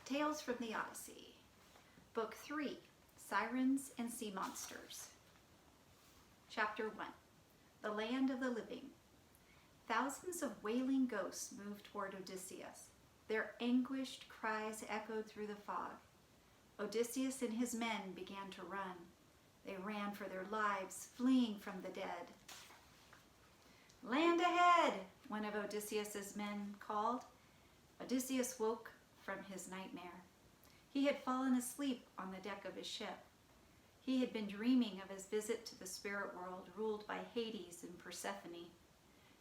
Tales from the Odyssey, Book 3, Sirens and Sea Monsters. Chapter 1, The Land of the Living. Thousands of wailing ghosts moved toward Odysseus. Their anguished cries echoed through the fog. Odysseus and his men began to run. They ran for their lives, fleeing from the dead. "Land ahead!" one of Odysseus's men called. Odysseus woke from his nightmare. He had fallen asleep on the deck of his ship. He had been dreaming of his visit to the spirit world ruled by Hades and Persephone.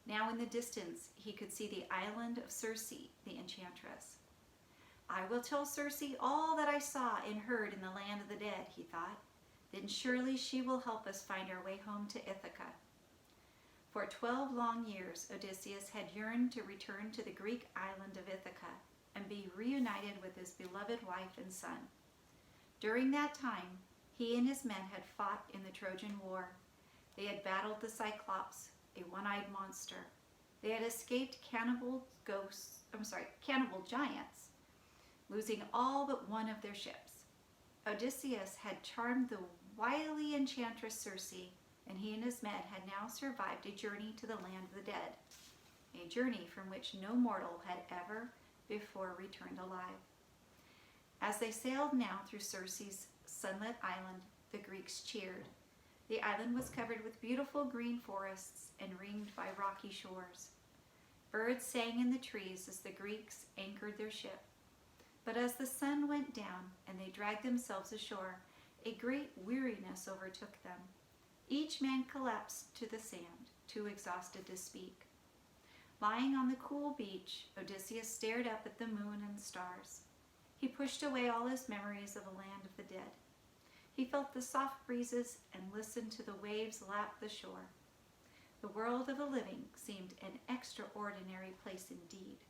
Now in the distance he could see the island of Circe, the enchantress. "I will tell Circe all that I saw and heard in the land of the dead," he thought. "Then surely she will help us find our way home to Ithaca." For 12 long years Odysseus had yearned to return to the Greek island of Ithaca and be reunited with his beloved wife and son. During that time, he and his men had fought in the Trojan War. They had battled the Cyclops, a one-eyed monster. They had escaped cannibal giants, losing all but one of their ships. Odysseus had charmed the wily enchantress Circe, and he and his men had now survived a journey to the land of the dead, a journey from which no mortal had ever before returned alive. As they sailed now through Circe's sunlit island, the Greeks cheered. The island was covered with beautiful green forests and ringed by rocky shores. Birds sang in the trees as the Greeks anchored their ship. But as the sun went down and they dragged themselves ashore, a great weariness overtook them. Each man collapsed to the sand, too exhausted to speak. Lying on the cool beach, Odysseus stared up at the moon and stars. He pushed away all his memories of the land of the dead. He felt the soft breezes and listened to the waves lap the shore. The world of the living seemed an extraordinary place indeed.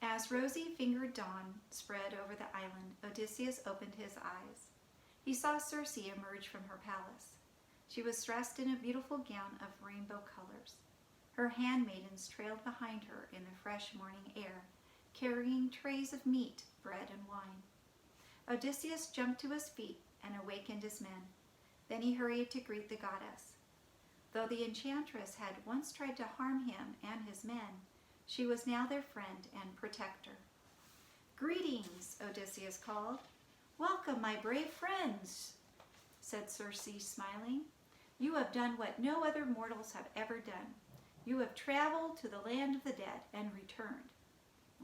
As rosy-fingered dawn spread over the island, Odysseus opened his eyes. He saw Circe emerge from her palace. She was dressed in a beautiful gown of rainbow colors. Her handmaidens trailed behind her in the fresh morning air, carrying trays of meat, bread, and wine. Odysseus jumped to his feet and awakened his men. Then he hurried to greet the goddess. Though the enchantress had once tried to harm him and his men, she was now their friend and protector. "Greetings," Odysseus called. "Welcome, my brave friends," said Circe, smiling. "You have done what no other mortals have ever done. You have traveled to the land of the dead and returned.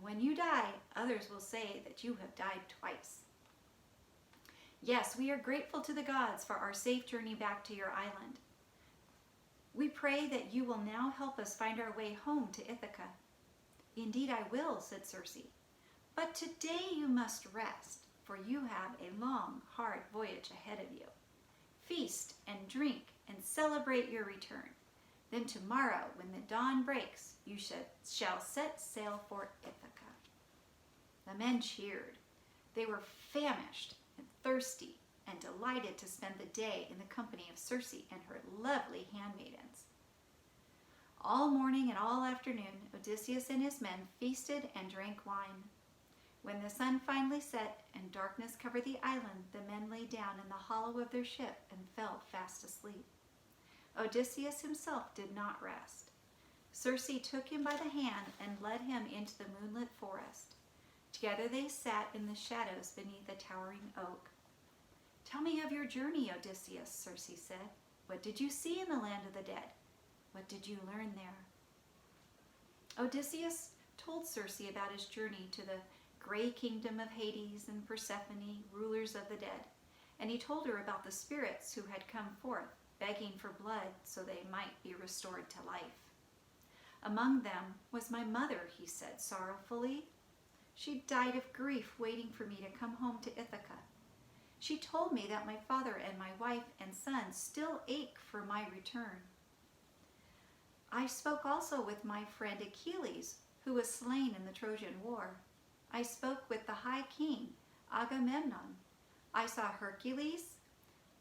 When you die, others will say that you have died twice. Yes, we are grateful to the gods for our safe journey back to your island. We pray that you will now help us find our way home to Ithaca." "Indeed I will," said Circe. "But today you must rest, for you have a long, hard voyage ahead of you. Feast and drink and celebrate your return. Then tomorrow, when the dawn breaks, you shall set sail for Ithaca." The men cheered. They were famished and thirsty and delighted to spend the day in the company of Circe and her lovely handmaidens. All morning and all afternoon, Odysseus and his men feasted and drank wine. When the sun finally set and darkness covered the island, the men lay down in the hollow of their ship and fell fast asleep. Odysseus himself did not rest. Circe took him by the hand and led him into the moonlit forest. Together they sat in the shadows beneath a towering oak. "Tell me of your journey, Odysseus," Circe said. "What did you see in the land of the dead? What did you learn there?" Odysseus told Circe about his journey to the gray kingdom of Hades and Persephone, rulers of the dead, and he told her about the spirits who had come forth, begging for blood so they might be restored to life. "Among them was my mother," he said sorrowfully. "She died of grief waiting for me to come home to Ithaca. She told me that my father and my wife and son still ache for my return. I spoke also with my friend Achilles, who was slain in the Trojan War. I spoke with the High King, Agamemnon. I saw Hercules,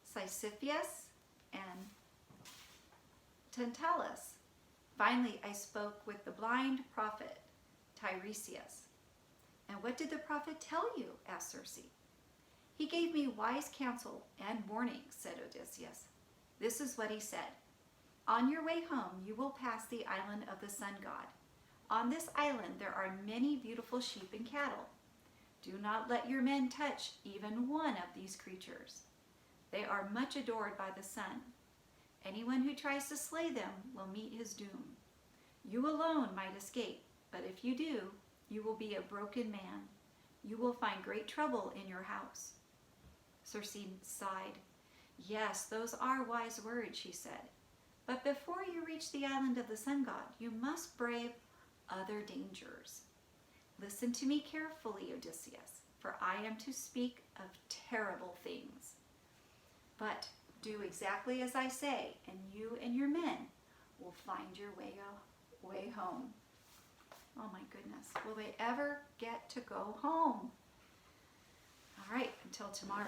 Sisyphus, and Tantalus. Finally, I spoke with the blind prophet Tiresias. And what did the prophet tell you? Asked Circe. He gave me wise counsel and warning, said Odysseus. This is what he said. On your way home, you will pass the island of the sun god. On this island, there are many beautiful sheep and cattle. Do not let your men touch even one of these creatures. They are much adored by the sun. Anyone who tries to slay them will meet his doom. You alone might escape, but if you do, you will be a broken man. You will find great trouble in your house. Circe sighed. Yes, those are wise words, she said. But before you reach the island of the sun god, you must brave other dangers. Listen to me carefully, Odysseus, for I am to speak of terrible things. But do exactly as I say, and you and your men will find your way home. Oh my goodness, will they ever get to go home? All right, until tomorrow.